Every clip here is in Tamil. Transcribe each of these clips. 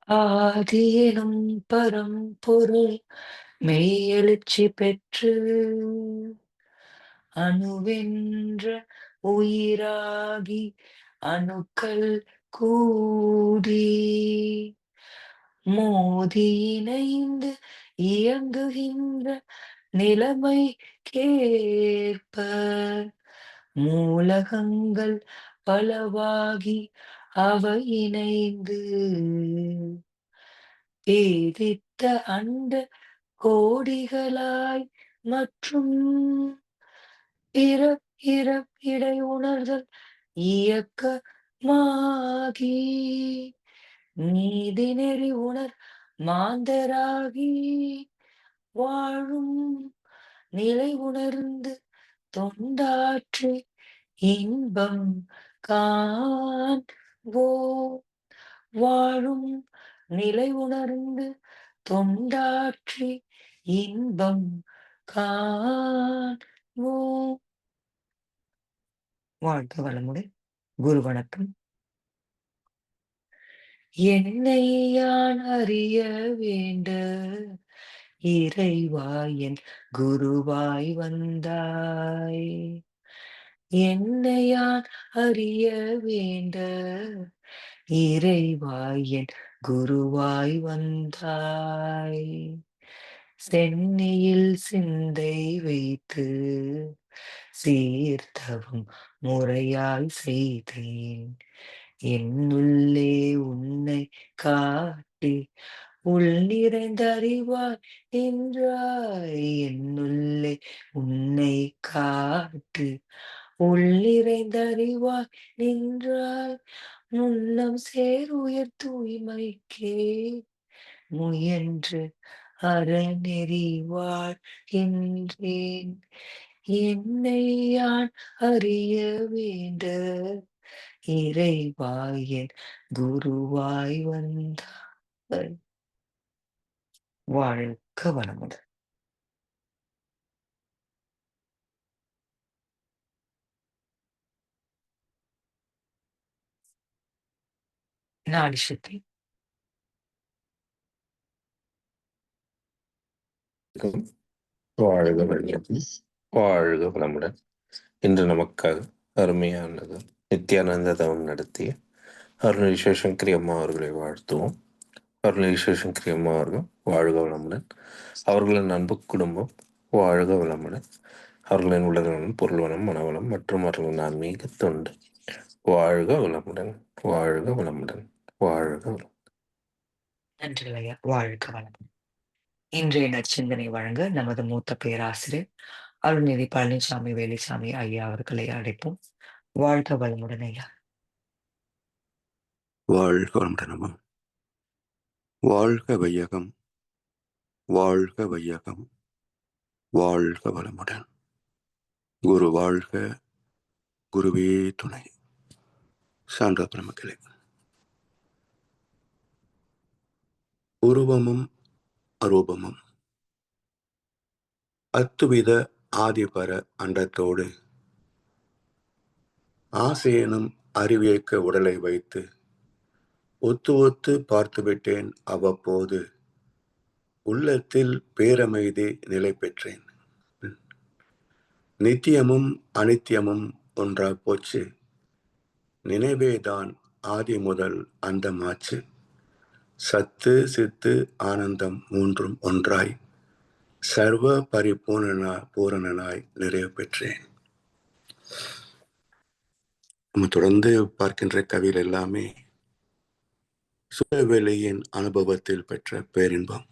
ஆதியெனும் பரம்பொருள் மெய்யெழுச்சி பெற்று அணுவென்ற உயிராகி அணுக்கள் கூடி மோதி இணைந்து இயங்குகின்ற நிலைமைக்கேற்ப மூலகங்கள் பலவாகி அவை இணைந்து பேதித்த அண்ட கோடிகளாய் மற்றும் இடை உணர்தல் இயக்கமாகி நீதி நெறி உணர் மாந்தராகி வாழும் நிலை உணர்ந்து தொண்டாற்றி இன்பம் காண்போ வாழும் நிலை உணர்ந்து தொண்டாற்றி இன்பம் காண்போம். வாழ்க வளமுடன். குரு வணக்கம். என்னை யான் அறிய வேண்ட இறைவாய் என் குருவாய் வந்தாய். என்னை யான் அறிய வேண்ட இறைவாய் என் குருவாய் வந்தாய். சென்னியில் சிந்தை வைத்து சீர்தவம் முறையாய் செய்தேன். என்னுள்ளே உன்னை காட்டி உள் நிறைந்தறிவாய் நின்றாய். என்னுள்ளே உன்னை காட்டு உள் நிறைந்தறிவாய் நின்றாய். முன்னம் சேர் உயர் தூய்மைக்கே முயன்று அறநெறி வாழ்கின்றேன். என்னை யான் அறிய வேண்ட இறைவாய் என் குருவாய் வந்தாய். வாழ்க வளமுடன். நாடி சுத்தி வாழ்க வளமுடன். வாழ்க வளமுடன். இன்று நமக்காக அருமையானது நித்யானந்த தவம் நடத்திய அருள் சிவசங்கரி அம்மா அவர்களை வாழ்த்துவோம். அருள் சிவசங்கரி அம்மா அவர்கள் வாழ்க வளமுடன். அவர்களின் அன்பு குடும்பம் வாழ்க வளமுடன். அவர்களின் உடல்நலம், பொருள்வளம், மனவளம் மற்றும் அவர்களின் ஆன்மீக தொண்டு வாழ்க வளமுடன். வாழ்க வளமுடன். வாழ்க வளம். நன்றி ஐயா. வாழ்க வளமுடன். இன்றைய நற்சிந்தனை வழங்க நமது மூத்த பேராசிரியர் அருள்நிதி பழனிசாமி வேலுசாமி ஐயா அவர்களை அழைப்போம். வாழ்க வளமுடன் ஐயா. வாழ்க வளமுடன் அம்மா. வாழ்க வையகம், வாழ்க வையகம், வாழ்க வளமுடன். குரு வாழ்க, குருவே துணை. சான்ற பெருமக்களே, உருவமும் அரூபமும் அத்துவித ஆதிபர அண்டத்தோடு ஆசையனும் அறிவியக்க உடலை வைத்து ஒத்து ஒத்து பார்த்துவிட்டேன். அவ்வப்போது உள்ளத்தில் பேரமைதி நிலை பெற்றேன். நித்தியமும் அனித்தியமும் ஒன்றா போச்சு, நினைவேதான் ஆதி முதல் அந்தமாச்சு. சத்து சித்து ஆனந்தம் மூன்றும் ஒன்றாய் சர்வ பூரணனாய் நிறைவு பெற்றேன். நம்ம தொடர்ந்து பார்க்கின்ற கவியில் எல்லாமே சுயவெளியின் அனுபவத்தில் பெற்ற பேரின்பம்.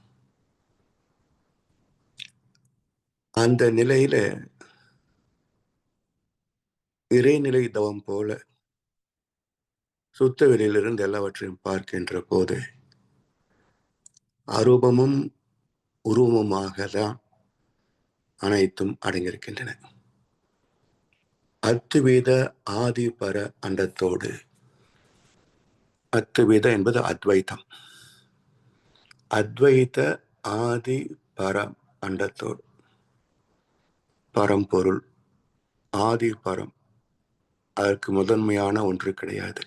அந்த நிலையில இறைநிலை தவம் போல சுத்த வெளியிலிருந்து எல்லாவற்றையும் பார்க்கின்ற போது அரூபமும் உருவமுமாக தான் அனைத்தும் அடங்கியிருக்கின்றன. அத்துவித ஆதிபர அண்டத்தோடு, அத்துவித என்பது அத்வைத்தம், அத்வைத ஆதி பர அண்டத்தோடு, பரம்பொருள் ஆதி பரம், அதற்கு முதன்மையான ஒன்று கிடையாது.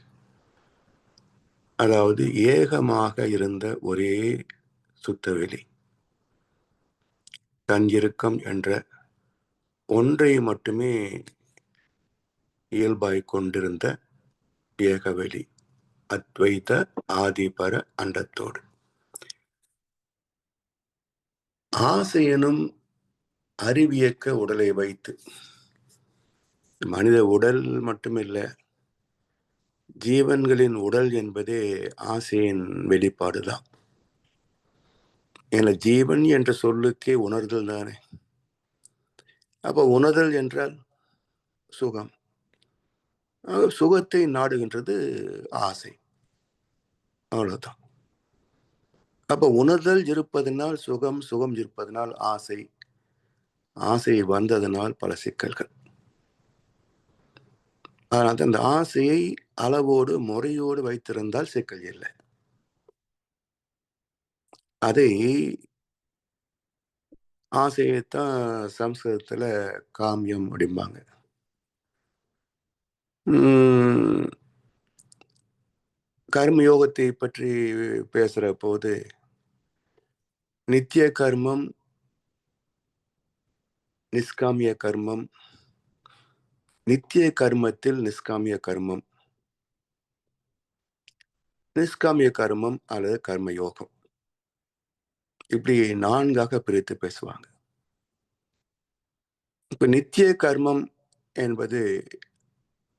அதாவது ஏகமாக இருந்த ஒரே சுத்தவெளி, தன் இறுக்கம் என்ற ஒன்றை மட்டுமே இயல்பாய் கொண்டிருந்த ஏகவெளி, அத்வைத ஆதிபர அண்டத்தோடு ஆசையெனும் அறிவியக்க உடலை வைத்து, மனித உடல் மட்டுமில்ல, ஜீவன்களின் உடல் என்பதே ஆசையின் வெளிப்பாடுதான். ஏன்னா ஜீவன் என்ற சொல்லுக்கே உணர்தல் தானே. அப்ப உணர்தல் என்றால் சுகம், சுகத்தை நாடுகின்றது ஆசை, அவ்வளவுதான். அப்ப உணர்தல் இருப்பதனால் சுகம், சுகம் இருப்பதனால் ஆசை, ஆசை வந்ததனால் பல சிக்கல்கள். ஆனால் அந்த ஆசையை அளவோடு முறையோடு வைத்திருந்தால் சிக்கல் இல்லை. அதை ஆசையைத்தான் சம்ஸ்கிருதத்துல காமியம் அப்படிம்பாங்க. கர்மயோகத்தை பற்றி பேசுற போது நித்திய கர்மம், நிஷ்காமிய கர்மம், நித்திய கர்மத்தில் நிஷ்காமிய கர்மம், நிஷ்காமிய கர்மம் அல்லது கர்மயோகம், இப்படி 4ஆக பிரித்து பேசுவாங்க. இப்ப நித்திய கர்மம் என்பது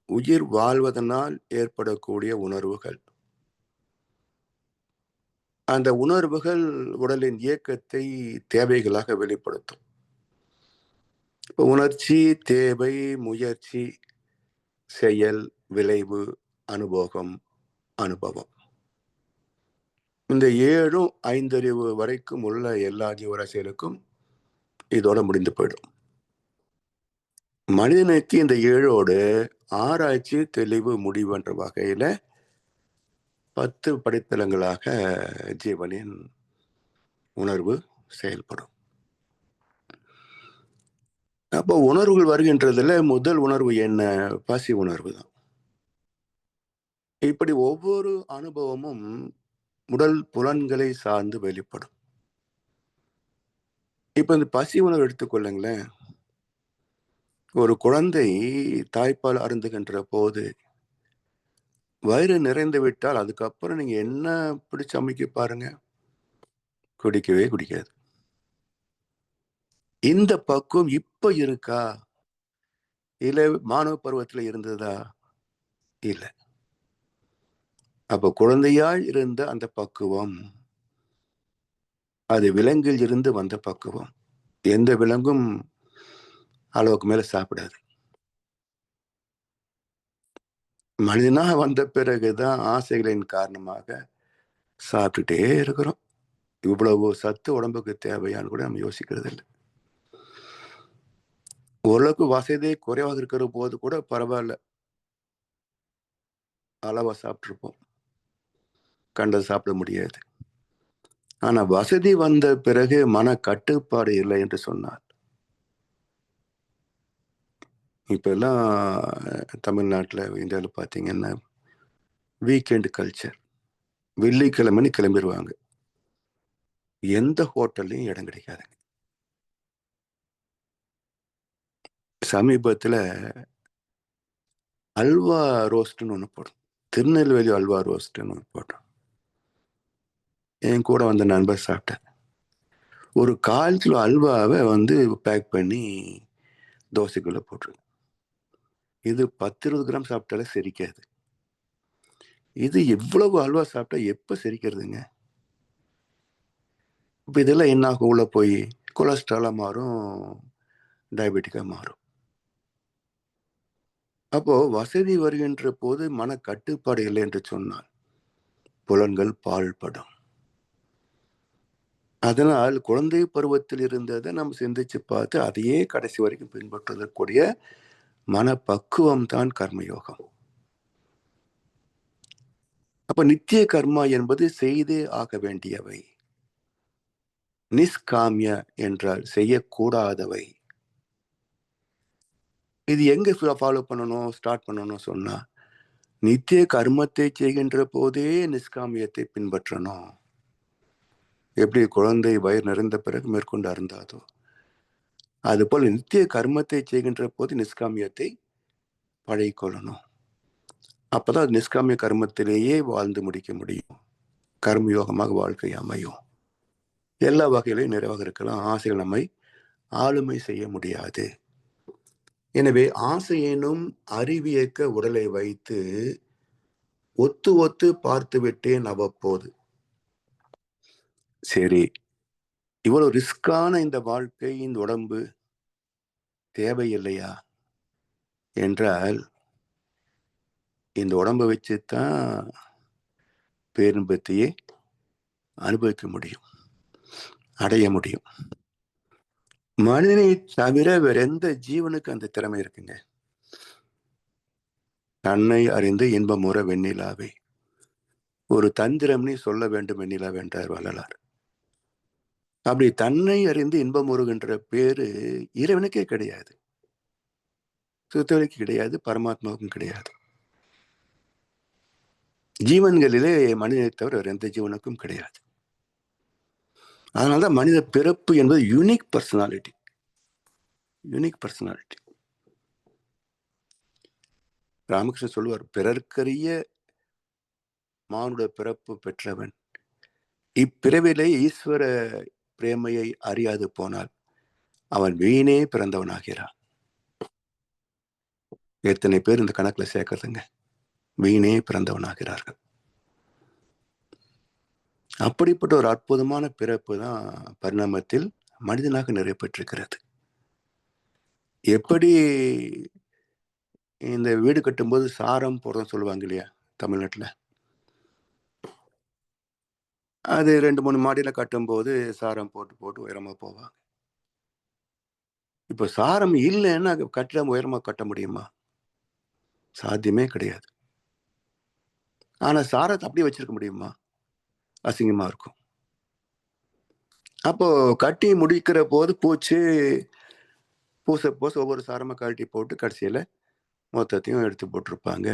உயிர் வாழ்வதனால் ஏற்படக்கூடிய உணர்வுகள். அந்த உணர்வுகள் உடலின் இயக்கத்தை தேவைகளாக வெளிப்படுத்தும். உணர்ச்சி, தேவை, முயற்சி, செயல், விளைவு, அனுபவம், அனுபவம், இந்த 7ம் 5 வரைக்கும் உள்ள எல்லா ஜீவராசிகளுக்கும் இதோட முடிந்து போயிடும். மனிதனுக்கு இந்த 7ஓடு ஆராய்ச்சி, தெளிவு, முடிவு என்ற வகையில 10 படித்தளங்களாக ஜீவனின் உணர்வு செயல்படும். அப்போ உணர்வுகள் வருகின்றதுல முதல் உணர்வு என்ன? பசி உணர்வு தான். இப்படி ஒவ்வொரு அனுபவமும் உடல் புலன்களை சார்ந்து வெளிப்படும். இப்ப இந்த பசி உணர்வு எடுத்துக்கொள்ளுங்களேன். ஒரு குழந்தை தாய்ப்பால் அருந்துகின்ற போது வயிறு நிறைந்து விட்டால் அதுக்கப்புறம் நீங்க என்ன பிடிச்சு அமைக்க பாருங்க, குடிக்கவே குடிக்காது. இந்த பக்குவம் இப்ப இருக்கா, இல்ல மாணவ பருவத்துல இருந்ததா? இல்ல. அப்ப குழந்தையாய் இருந்த அந்த பக்குவம் அது விலங்கில் இருந்து வந்த பக்குவம். எந்த விலங்கும் அளவுக்கு மேல சாப்பிடாது. மனிதனாக வந்த பிறகுதான் ஆசைகளின் காரணமாக சாப்பிட்டுட்டே இருக்கிறோம். இவ்வளவு சத்து உடம்புக்கு தேவையான்னு கூட நம்ம யோசிக்கிறது இல்லை. ஓரளவுக்கு வசதி குறைவாக இருக்கிற போது கூட பரவாயில்ல, அளவா சாப்பிட்டுருப்போம், கண்டது சாப்பிட முடியாது. ஆனா வசதி வந்த பிறகு மன கட்டுப்பாடு இல்லை என்று சொன்னார். இப்ப எல்லாம் தமிழ்நாட்டில், இந்தியாவில் பார்த்தீங்கன்னா வீக்கெண்ட் கல்ச்சர், வெள்ளிக்கிழமைன்னு கிளம்பிடுவாங்க, எந்த ஹோட்டல்லையும் இடம் கிடைக்காதுங்க. சமீபத்தில் அல்வா ரோஸ்ட்னு ஒன்று போடும், திருநெல்வேலி அல்வா ரோஸ்ட்னு ஒன்று போட்டோம். என் கூட வந்த நண்பர் சாப்பிட்டேன். ஒரு 1/4 கிலோ அல்வாவை பேக் பண்ணி தோசைக்குள்ள போட்டுருங்க. இது 10-20 கிராம் சாப்பிட்டாலே செரிக்காது. இது எவ்வளவு அல்வா சாப்பிட்டா எப்ப செரிக்கிறதுங்க? இப்ப இதெல்லாம் என்ன ஆகும்? உள்ள போய் கொலஸ்ட்ராலா மாறும், டயபெட்டிக்கா மாறும். அப்போ வசதி வருகின்ற போது மன கட்டுப்பாடு இல்லை என்று சொன்னால் புலன்கள் பாழ்படும். அதனால் குழந்தை பருவத்தில் இருந்ததை நம்ம சிந்திச்சு பார்த்து அதையே கடைசி வரைக்கும் பின்பற்றுவதற்குரிய மனப்பக்குவம் தான் கர்மயோகம். அப்ப நித்திய கர்மா என்பது செய்தே ஆக வேண்டியவை. நிஷ்காமிய என்றால் செய்யக்கூடாதவை. இது எங்க ஃபாலோ பண்ணணும், ஸ்டார்ட் பண்ணணும் சொன்னா நித்திய கர்மத்தை செய்கின்ற போதே நிஷ்காமியத்தை பின்பற்றணும். எப்படி குழந்தை வயிறு நிறைந்த பிறகு மேற்கொண்டு அருந்தாதோ, அதுபோல் நித்திய கர்மத்தை செய்கின்ற போது நிஷ்காமியத்தை பழகிக்கொள்ளணும். அப்பதான் நிஷ்காமிய கர்மத்திலேயே வாழ்ந்து முடிக்க முடியும். கர்மயோகமாக வாழ்க்கை அமையும். எல்லா வகையிலையும் நிறைவாக இருக்கலாம். ஆசைகள் நம்மை ஆளுமை செய்ய முடியாது. எனவே ஆசை எனும் அறிவியக்க உடலை வைத்து ஒத்து ஒத்து பார்த்து விட்டேன் அவ்வப்போது. சரி, இவ்வளவு ரிஸ்கான இந்த வாழ்க்கை, இந்த உடம்பு தேவையில்லையா என்றால், இந்த உடம்பை வச்சுதான் பேரின்பத்தையே அனுபவிக்க முடியும், அடைய முடியும். மனிதனை தவிர வேற எந்த ஜீவனுக்கு அந்த திறமை இருக்குங்க? தன்னை அறிந்து இன்பமுற வெண்ணிலாவே, ஒரு தந்திரம்னு சொல்ல வேண்டும் வெண்ணிலா வென்றார் வள்ளலார். அப்படி தன்னை அறிந்து இன்பமுறுகின்ற பேரு இறைவனுக்கே கிடையாது, சுத்தவனுக்கு கிடையாது, பரமாத்மாவுக்கும் கிடையாது. ஜீவன்களிலே மனிதனை தவிர வேற எந்த ஜீவனுக்கும் கிடையாது. அதனால்தான் மனித பிறப்பு என்பது unique personality. Unique personality. Ramakrishnan சொல்லுவார், பிறர்க்கரிய மானுட பிறப்பு பெற்றவன் இப்பிறவிலே ஈஸ்வர பிரேமையை அறியாது போனால் அவன் வீணே பிறந்தவனாகிறான். எத்தனை பேர் இந்த கணக்குல சேர்க்கறதுங்க? வீணே பிறந்தவனாகிறார்கள். அப்படிப்பட்ட ஒரு அற்புதமான பிறப்பு தான் பரிணாமத்தில் மனிதனாக நிறைய பெற்றிருக்கிறது. எப்படி இந்த வீடு கட்டும்போது சாரம் போடுறோம் சொல்லுவாங்க இல்லையா தமிழ்நாட்டுல, அது 2-3 மாடியில கட்டும்போது சாரம் போட்டு போட்டு உயரமா போவாங்க. இப்ப சாரம் இல்லைன்னா கட்டிடம் உயரமா கட்ட முடியுமா? சாத்தியமே கிடையாது. ஆனா சாரத்தை அப்படியே வச்சிருக்க முடியுமா? அசிங்கமா இருக்கும். அப்போ கட்டி முடிக்கிற போது பூச்சி பூச ஒவ்வொரு சாரமா கழட்டி போட்டு கடைசியில மொத்தத்தையும் எடுத்து போட்டிருப்பாங்க.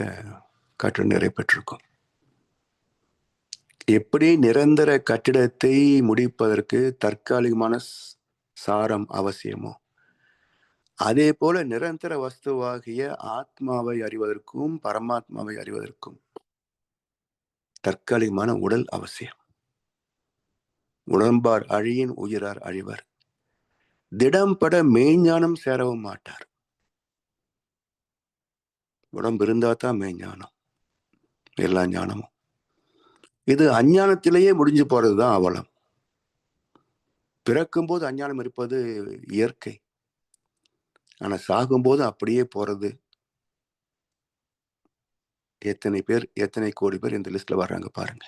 கட்டிடம் நிறைய பெற்றிருக்கும். எப்படி நிரந்தர கட்டிடத்தை முடிப்பதற்கு தற்காலிகமான சாரம் அவசியமோ, அதே போல நிரந்தர வஸ்துவாகிய ஆத்மாவை அறிவதற்கும் பரமாத்மாவை அறிவதற்கும் தற்காலிகமான உடல் அவசியம். உடம்பார் அழியின் உயிரார் அழிவர், திடம்பட மெய்ஞானம் சேரவும் மாட்டார். உடம்பு இருந்தா தான் மெய்ஞானம், எல்லா ஞானமும். இது அஞ்ஞானத்திலேயே முடிஞ்சு போறதுதான் அவலம். பிறக்கும் போது அஞ்ஞானம் இருப்பது இயற்கை, ஆனா சாகும்போது அப்படியே போறது. எத்தனை பேர், எத்தனை கோடி பேர் இந்த லிஸ்ட்ல வர்றாங்க பாருங்க.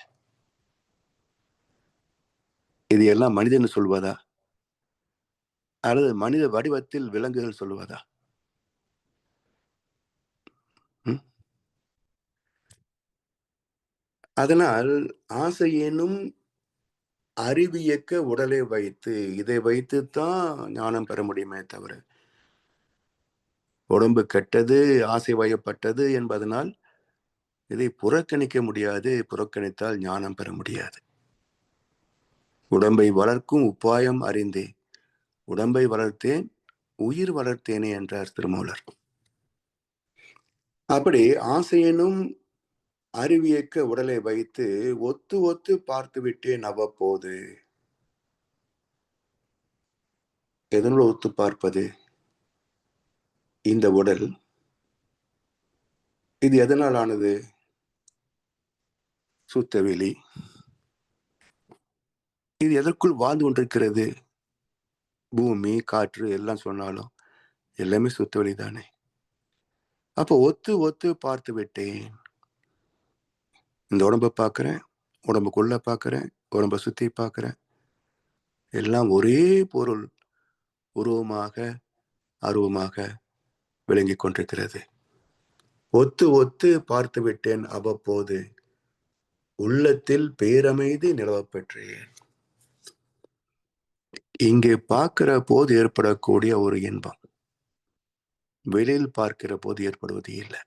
இது எல்லாம் மனிதன் சொல்வதா அல்லது மனித வடிவத்தில் விலங்குகள் சொல்லுவதா? அதனால் ஆசை எனும் அறிவியக்க உடலை வைத்து, இதை வைத்துத்தான் ஞானம் பெற முடியுமே தவிர, உடம்பு கெட்டது, ஆசை வயப்பட்டது என்பதனால் இதை புறக்கணிக்க முடியாது. புறக்கணித்தால் ஞானம் பெற முடியாது. உடம்பை வளர்க்கும் உபாயம் அறிந்தே உடம்பை வளர்த்தேன் உயிர் வளர்த்தேனே என்றார் திருமூலர். அப்படி ஆசையெனும் அறிவியக்க உடலை வைத்து ஒத்து ஒத்து பார்த்து விட்டேன் அவ்வப்போது. எதனோடு ஒத்து பார்ப்பது? இந்த உடல் இது எதனால் ஆனது? சுத்தவெளி. இது எதற்குள் வாழ்ந்து கொண்டிருக்கிறது? பூமி, காற்று எல்லாம் சொன்னாலும் எல்லாமே சுத்தவெளி தானே. அப்போ ஒத்து ஒத்து பார்த்து விட்டேன். இந்த உடம்பை பார்க்கிறேன், உடம்புக்குள்ள பார்க்கிறேன், உடம்பை சுத்தி பார்க்கிறேன், எல்லாம் ஒரே பொருள் உருவமாக அருவமாக விளங்கி கொண்டிருக்கிறது. ஒத்து ஒத்து பார்த்து விட்டேன் அவ்வப்போது, உள்ளத்தில் பேரமைதி நிலவ பெற்றேன். இங்கே பார்க்கிற போது ஏற்படக்கூடிய ஒரு இன்பம் வெளியில் பார்க்கிற போது ஏற்படுவது இல்லை.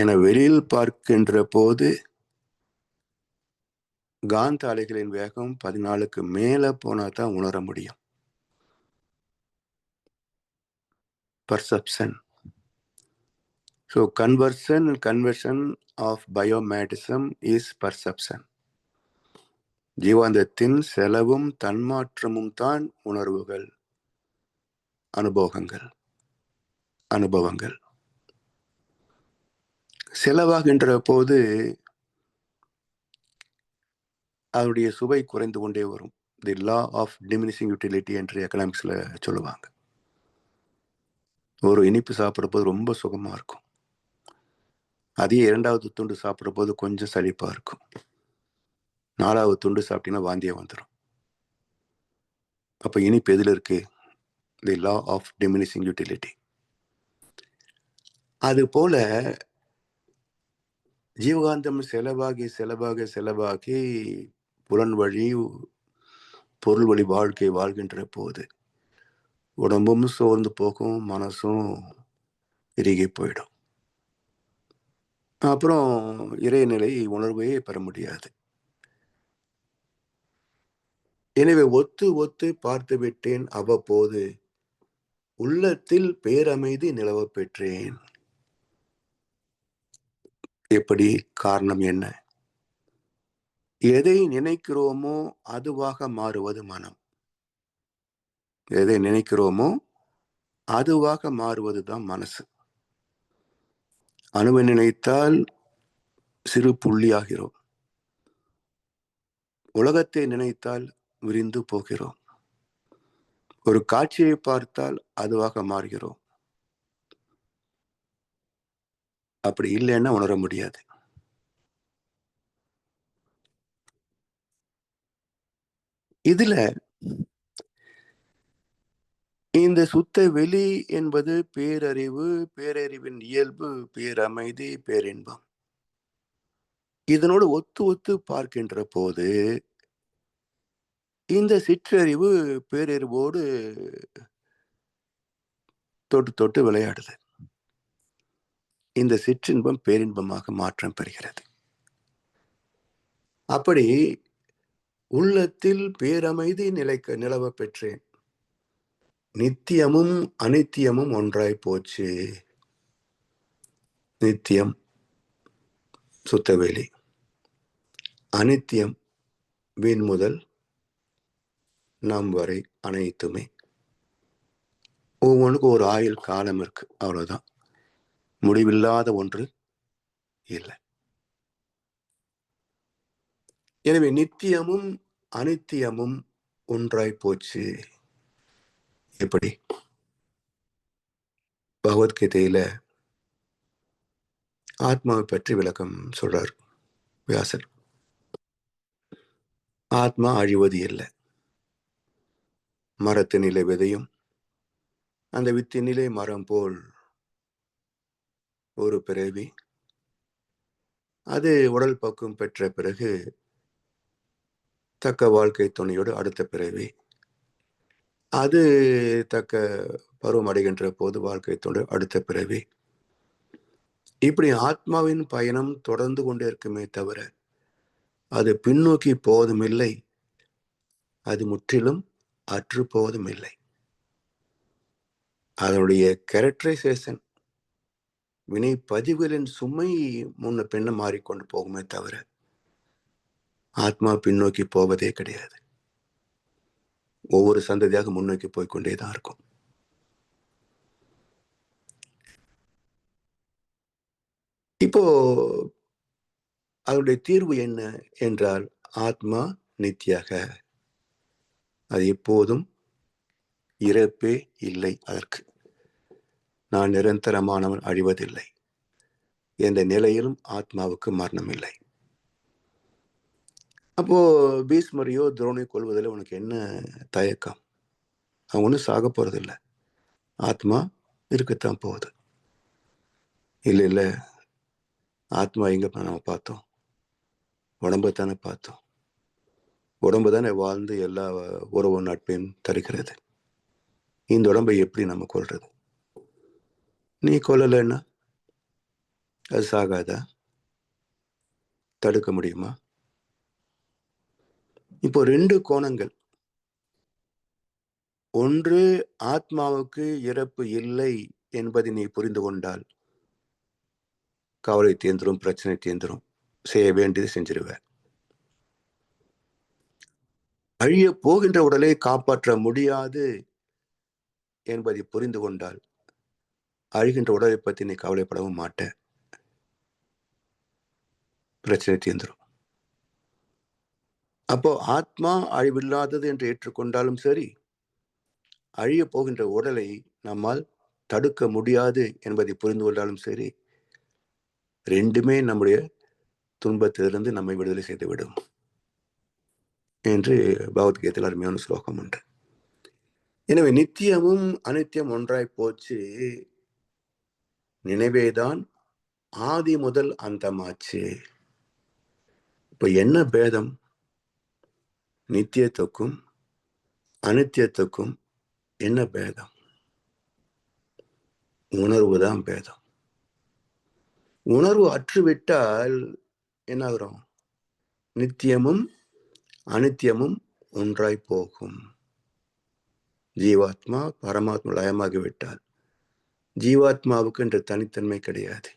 என வெளியில் பார்க்கின்ற போது காந்த அலைகளின் வேகம் 14க்கு மேல போனா தான் உணர முடியும். Perception. So conversion and conversion of biomagnetism is perception. ஜீவாந்தத்தின் செலவும் தன்மாற்றமும் தான் உணர்வுகள், அனுபவங்கள். செலவாகின்ற போது அதனுடைய சுவை குறைந்து கொண்டே வரும். தி லா ஆஃப் டிமினிஷிங் யூட்டிலிட்டி என்று எக்கனாமிக்ஸ்ல சொல்லுவாங்க. ஒரு இனிப்பு சாப்பிட்ற போது ரொம்ப சுகமா இருக்கும். அதே 2வது துண்டு சாப்பிட்ற போது கொஞ்சம் சலிப்பா இருக்கும். 4வது துண்டு சாப்பிட்டீங்கன்னா வாந்தியா வந்துடும். அப்ப இனிப்பு எதுல இருக்கு? தி லா ஆஃப் டிமினிஷிங் யூட்டிலிட்டி. அது போல ஜீவகாந்தம் செலவாகி புலன் வழி பொருள் வழி வாழ்க்கை வாழ்கின்ற போது உடம்பும் சோர்ந்து போகும், மனசும் இறுகி போயிடும். அப்புறம் இறைநிலை உணர்வையே பெற முடியாது. எனவே ஒத்து பார்த்து விட்டேன், அவ்வப்போது உள்ளத்தில் பேரமைதி நிலவ பெற்றேன். எப்படி? காரணம் என்ன? எதை நினைக்கிறோமோ அதுவாக மாறுவது மனம். எதை நினைக்கிறோமோ அதுவாக மாறுவதுதான் மனசு. அணுவை நினைத்தால் சிறு புள்ளியாகிறோம். உலகத்தை நினைத்தால் விரிந்து போகிறோம். ஒரு காட்சியை பார்த்தால் அதுவாக மாறுகிறோம். அப்படி இல்லைன்னா உணர முடியாது. இதுல இந்த சுத்த வெளி என்பது பேரறிவு, பேரறிவின் இயல்பு, பேரமைதி, பேரின்பம். இதனோடு ஒத்து பார்க்கின்ற போது இந்த சிற்றறிவு பேரறிவோடு தொட்டு விளையாடுது. இந்த சிற்றின்பம் பேரின்பமாக மாற்றம் பெறுகிறது. அப்படி உள்ளத்தில் பேரமைதி நிலவ பெற்றேன். நித்தியமும் அனித்தியமும் ஒன்றாய் போச்சு. நித்தியம் சுத்தவேலி, அனித்தியம் வீண் முதல் நாம் வரை அனைத்துமே. ஒவ்வொன்றுக்கும் ஒரு ஆயுள் காலம் இருக்கு, அவ்வளவுதான். முடிவில்லாத ஒன்று இல்லை. எனவே நித்தியமும் அனித்தியமும் ஒன்றாய் போச்சு. எப்படி? பகவத்கீதையில ஆத்மாவை பற்றி விளக்கம் சொல்றார் வியாசர். ஆத்மா அழிவது இல்லை. மரத்தினிலே விதையும் அந்த வித்தினிலே மரம் போல் ஒரு பிறவி, அது உடல் பக்குவம் பெற்ற பிறகு தக்க வாழ்க்கை துணையோடு அடுத்த பிறவி, அது தக்க பருவம் அடைகின்ற போது வாழ்க்கை துணை அடுத்த பிறவி. இப்படி ஆத்மாவின் பயணம் தொடர்ந்து கொண்டே இருக்குமே தவிர அது பின்னோக்கி போவதும் இல்லை, அது முற்றிலும் அற்று போவதும் இல்லை. அதனுடைய கேரக்டரைசேஷன், வினை பதிவுகளின் சுமை முன்ன பின்ன மாறிக்கொண்டு போகுமே தவிர ஆத்மா பின்னோக்கி போவதே கிடையாது. ஒவ்வொரு சந்ததியாக முன்னோக்கி போய்கொண்டேதான் இருக்கும். இப்போ அதனுடைய தீர்வு என்ன என்றால், ஆத்மா நித்தியாக, அது எப்போதும் இறப்பே இல்லை. அதற்கு நான் நிரந்தரமானவன், அழிவதில்லை. எந்த நிலையிலும் ஆத்மாவுக்கு மரணம் இல்லை. அப்போ பீஷ்மரையோ துரோணையோ கொள்வதில் உனக்கு என்ன தயக்கம்? அவங்க ஒன்றும் சாக போறதில்லை, ஆத்மா இருக்கத்தான் போகுது. இல்லை, ஆத்மா எங்க நம்ம பார்த்தோம்? உடம்பை தானே பார்த்தோம். உடம்பு தானே வாழ்ந்து எல்லா உறவு நட்பையும் தருகிறது. இந்த உடம்பை எப்படி நம்ம கொள்றது? நீ கொல்லலைன்னா அது சாகாதா? தடுக்க முடியுமா? இப்போ 2 கோணங்கள். ஒன்று, ஆத்மாவுக்கு இறப்பு இல்லை என்பதை நீ புரிந்து கொண்டால் கவலை தீர்ந்துரும், பிரச்சனை தீர்ந்துரும், செய்ய வேண்டியது செஞ்சிருவ. அழிய போகின்ற உடலை காப்பாற்ற முடியாது என்பதை புரிந்து கொண்டால் அழிகின்ற உடலை பற்றி நீ கவலைப்படவும் மாட்ட, பிரச்சனை தீர்ந்துரும். அப்போ ஆத்மா அழிவில்லாதது என்று ஏற்றுக்கொண்டாலும் சரி, அழிய போகின்ற உடலை நம்மால் தடுக்க முடியாது என்பதை புரிந்து கொண்டாலும் சரி, ரெண்டுமே நம்முடைய துன்பத்திலிருந்து நம்மை விடுதலை செய்துவிடும் என்று பகவத்கீதையில் அருமையான ஸ்லோகம் உண்டு. எனவே நித்தியமும் அனித்தியம் ஒன்றாய் போச்சு, நினைவேதான் ஆதி முதல் அந்தமாச்சு. இப்ப என்ன பேதம்? நித்தியத்துக்கும் அனித்தியத்துக்கும் என்ன பேதம்? உணர்வு தான் பேதம். உணர்வு அற்றுவிட்டால் என்ன ஆகிறோம்? நித்தியமும் அனித்தியமும் ஒன்றாய் போகும். ஜீவாத்மா பரமாத்மா லயமாகிவிட்டால் ஜீவாத்மாவுக்கு என்ற தனித்தன்மை கிடையாது.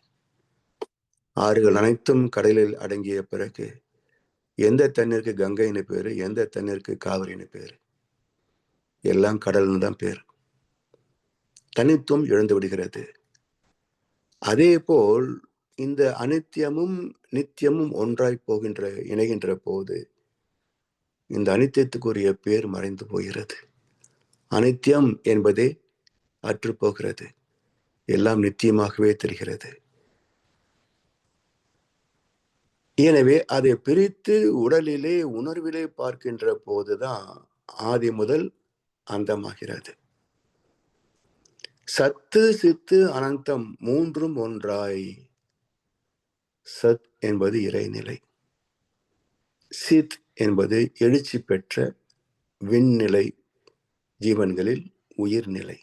ஆறுகள் அனைத்தும் கடலில் அடங்கிய பிறகு எந்த தண்ணீருக்கு கங்கைன்னு பேரு, எந்த தண்ணீருக்கு காவிரின்னு பேரு? எல்லாம் கடல்னு தான் பேர். தனித்துவம் இழந்து விடுகிறது. அதே போல் இந்த அனித்தியமும் நித்தியமும் ஒன்றாய் போகின்ற இணைகின்ற போது இந்த அனித்தியத்துக்குரிய பேர் மறைந்து போகிறது. அனித்தியம் என்பதே அற்று போகிறது, எல்லாம் நித்தியமாகவே தெரிகிறது. எனவே அதை பிரித்து உடலிலே உணர்விலே பார்க்கின்ற போதுதான் ஆதி முதல் அந்தமாகிறது. சத்து சித்து அனந்தம் மூன்றும் ஒன்றாய். சத் என்பது இறைநிலை, சித் என்பது எழுச்சி பெற்ற விண்நிலை, ஜீவன்களில் உயிர்நிலை,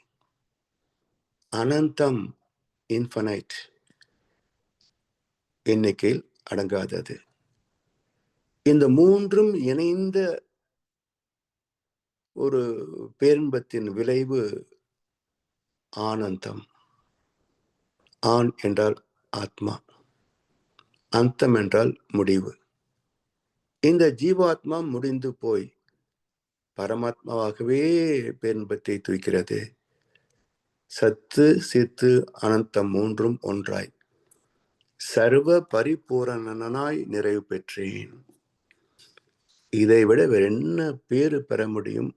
அனந்தம் இன்ஃபனைட், எண்ணிக்கையில் அடங்காதது. இந்த மூன்றும் இணைந்த ஒரு பேரின்பத்தின் விளைவு ஆனந்தம். ஆன் என்றால் ஆத்மா, அந்தம் என்றால் முடிவு. இந்த ஜீவாத்மா முடிந்து போய் பரமாத்மாவாகவே பேரின்பத்தை தூக்கிறது. சத்து சித்து அனந்தம் மூன்றும் ஒன்றாய் சர்வ பரிபூரணனாய் நிறைவு பெற்றேன். இதை விட வேற என்ன பேரு பெற முடியும்?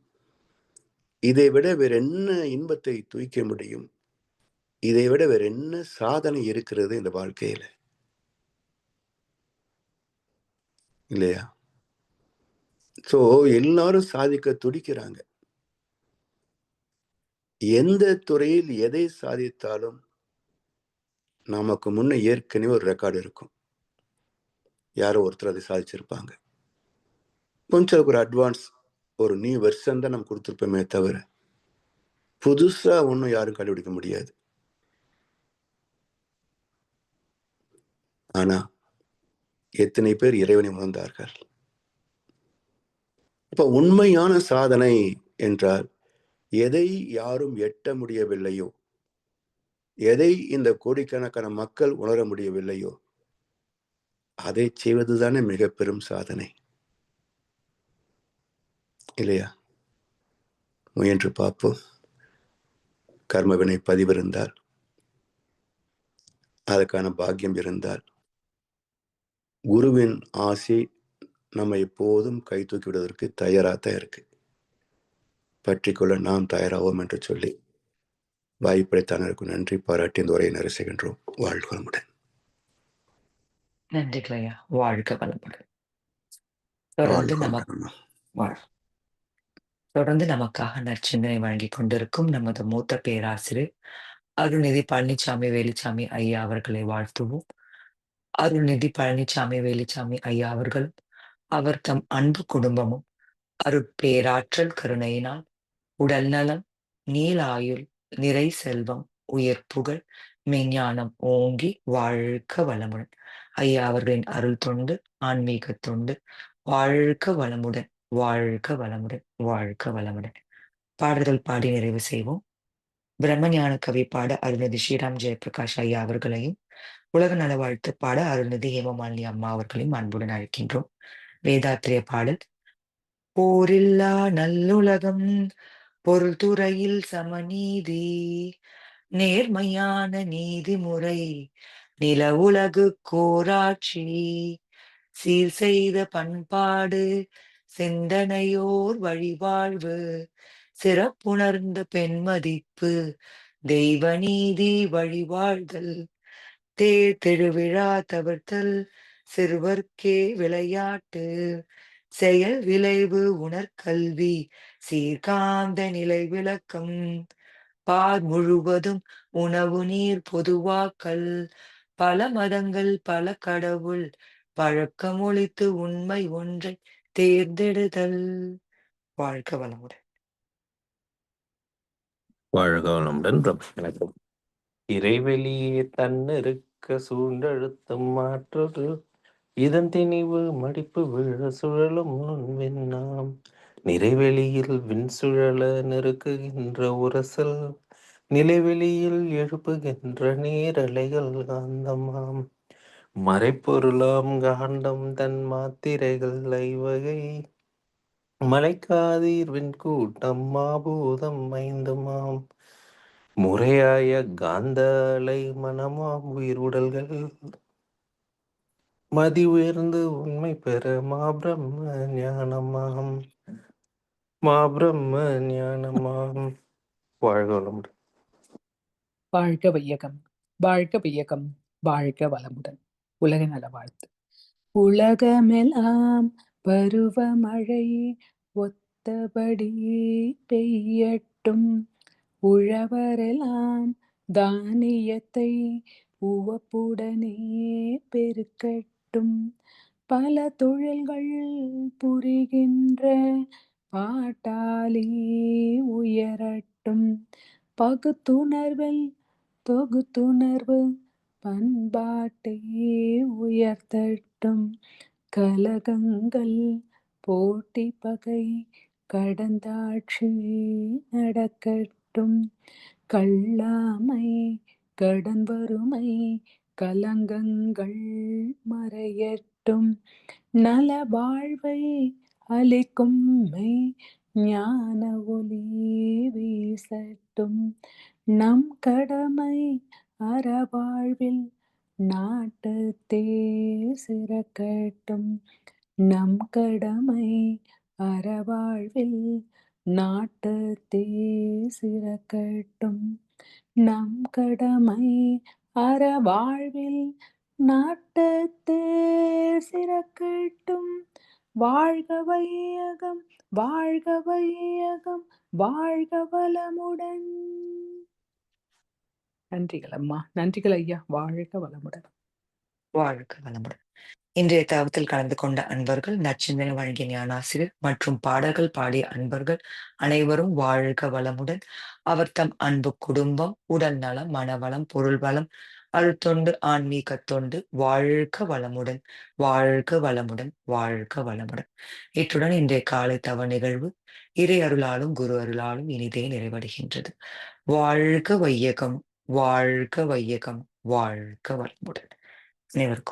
இதை விட வேற என்ன இன்பத்தை தூய்க்க முடியும்? இதை விட வேற என்ன சாதனை இருக்கிறது இந்த வாழ்க்கையில? இல்லையா? சோ எல்லாரும் சாதிக்க துடிக்கிறாங்க. எந்த துறையில் எதை சாதித்தாலும் நமக்கு முன்ன ஏற்கனவே ஒரு ரெக்கார்டு இருக்கும். யாரோ ஒருத்தர் அதை சாதிச்சிருப்பாங்க. கொஞ்சம் ஒரு அட்வான்ஸ், ஒரு நியூ வெர்ஷன் தான் நம்ம கொடுத்துருப்போமே தவிர புதுசா ஒன்றும் யாரும் கண்டுபிடிக்க முடியாது. ஆனா எத்தனை பேர் இறைவனை உணர்ந்தார்கள்? இப்ப உண்மையான சாதனை என்றால் எதை யாரும் எட்ட முடியவில்லையோ, எதை இந்த கோடிக்கணக்கான மக்கள் உணர முடியவில்லையோ, அதை செய்வதுதானே மிக பெரும் சாதனை, இல்லையா? முயன்று பார்ப்போம். கர்மவினை பதிவிருந்தால், அதற்கான பாக்கியம் இருந்தால், குருவின் ஆசை நம்ம எப்போதும் கை தூக்கி விடுவதற்கு தயாராகத்தான் இருக்கு. பற்றிக்கொள்ள நாம் தயாராவோம் என்று சொல்லி வாய்ப்படைத்தானருக்கு நன்றி பாராட்டி இந்த உரையை நிறைவு செய்கின்றோம். வாழ்க வளமுடன். நன்றிகளையா. வாழ்க வளமுடன். தொடர்ந்து தொடர்ந்து நமக்காக நற்சிந்தனை வழங்கிக் கொண்டிருக்கும் நமது மூத்த பேராசிரியர் அருள்நிதி பழனிசாமி வேலுச்சாமி ஐயா அவர்களை வாழ்த்துவோம். அருள்நிதி பழனிசாமி வேலுச்சாமி ஐயா அவர்கள் அவர் தம் அன்பு குடும்பமும் அருட்பேராற்றல் கருணையினால் உடல் நலம், நீல ஆயுள், நிறை செல்வம், உயர் புகழ், மெஞ்ஞானம் ஓங்கி வாழ்க வளமுடன். ஐயா அவர்களின் அருள் தொண்டு, ஆன்மீக தொண்டு வாழ்க வளமுடன், வாழ்க வளமுடன், வாழ்க வளமுடன். பாடல்கள் பாடி நிறைவு செய்வோம். பிரம்மஞான கவி பாட அருள்நிதி ஸ்ரீராம் ஜெயபிரகாஷ் ஐயா அவர்களையும், உலக நல வாழ்த்து பாட அருள்நிதி ஹேமமாலினி அம்மா அவர்களையும் அன்புடன் அழைக்கின்றோம். வேதாத்திரிய பாடல். போரில்லா நல்லுலகம், பொருள் துறையில் சமநீதி, நேர்மையான நீதிமுறை, நில உலகு கோராட்சி, சீர் செய்த பண்பாடு, சிந்தனையோர் வழிவாழ்வு, சிறப்புணர்ந்த பெண்மதிப்பு, தெய்வ நீதி வழிவாழ்தல், தேர் திருவிழா தவிர்த்தல், சிறுவர்க்கே விளையாட்டு, செயல் விளைவு உணர்கல்வி, சீர்காந்த நிலை விளக்கம், பார் முழுவதும் உணவு நீர் பொதுவாக்கல், பல மதங்கள் பல கடவுள், பழக்கம் ஒழித்து உண்மை ஒன்றை தேர்ந்தெடுதல். வாழ்க வளமுடன். வாழ்க வளமுடன். வணக்கம். இறைவெளியே தன்னிருக்க சூழ்ந்தழுத்தும் மாற்றொரு இதன் திணிவு மடிப்பு விழ சுழலும் நுண்விண்ணாம் நிறைவெளியில் விண் சுழல நெருக்குகின்ற உரசல் நிலைவெளியில் எழுப்புகின்ற நீரலைகள் காந்தமாம் மறைப்பொருளாம் காண்டம் தன் மாத்திரைகள் ஐவகை மலைக்காதீர் விண்கூட்டம் மாபூதம் ஐந்துமாம் முறையாய காந்த அலை மனமாம் உயிர் உடல்கள் மதி உயர்ந்து உண்மை பெற மாபிரம்ம ஞானமாம் வாழ்க வளமுடன். வாழ்க வையகம், வாழ்க வையகம், வாழ்க வளமுடன். உலக நல வாழ்த்து. உலகமெல்லாம் பருவமழை ஒத்தபடி பெய்யட்டும், உழவரெல்லாம் தானியத்தை உவப்புடனே பெருக்கட்டும், பல தொழில்கள் புரிகின்ற பாட்டாளி உயரட்டும், பகுத்துணர்வில் தொகுத்துணர்வு பண்பாட்டை உயர்த்தட்டும், கலகங்கள் போட்டி பகை கடந்தாட்சி நடக்கட்டும், கள்ளாமை கடன் வறுமை கலங்கங்கள் மறையட்டும், நல வாழ்வை அளிக்கும் மெய் ஞான ஒளி வீசட்டும், நம் கடமை அறவாழ்வில் நாட்டத்தே சிறக்கட்டும், நம் கடமை அறவாழ்வில் நாட்டத்தே சிறக்கட்டும், நம் கடமை அறவாழ்வில் நாட்டத்தே சிறக்கட்டும். வாழ்க வையகம், வாழ்க வையகம், வாழ்க வளமுடன். நன்றிகள் அம்மா, நன்றிகள் ஐயா. வாழ்க வளமுடன். வாழ்க வளமுடன். இன்றைய தவத்தில் கலந்து கொண்ட அன்பர்கள், நற்சிந்தனை வழங்கிய ஞானாசிரியர் மற்றும் பாடல்கள் பாடிய அன்பர்கள் அனைவரும் வாழ்க வளமுடன். அவர் தம் அன்பு குடும்பம், உடல் நலம், மனவளம், பொருள் வளம், அருள்தொண்டு, ஆன்மீக தொண்டு வாழ்க வளமுடன், வாழ்க வளமுடன், வாழ்க வளமுடன். இத்துடன் இன்றைய காலை தவ நிகழ்வு இறை அருளாலும் குரு அருளாலும் இனிதே நிறைவடைகின்றது. வாழ்க வையகம், வாழ்க வையகம், வாழ்க வளமுடன். அனைவருக்கும்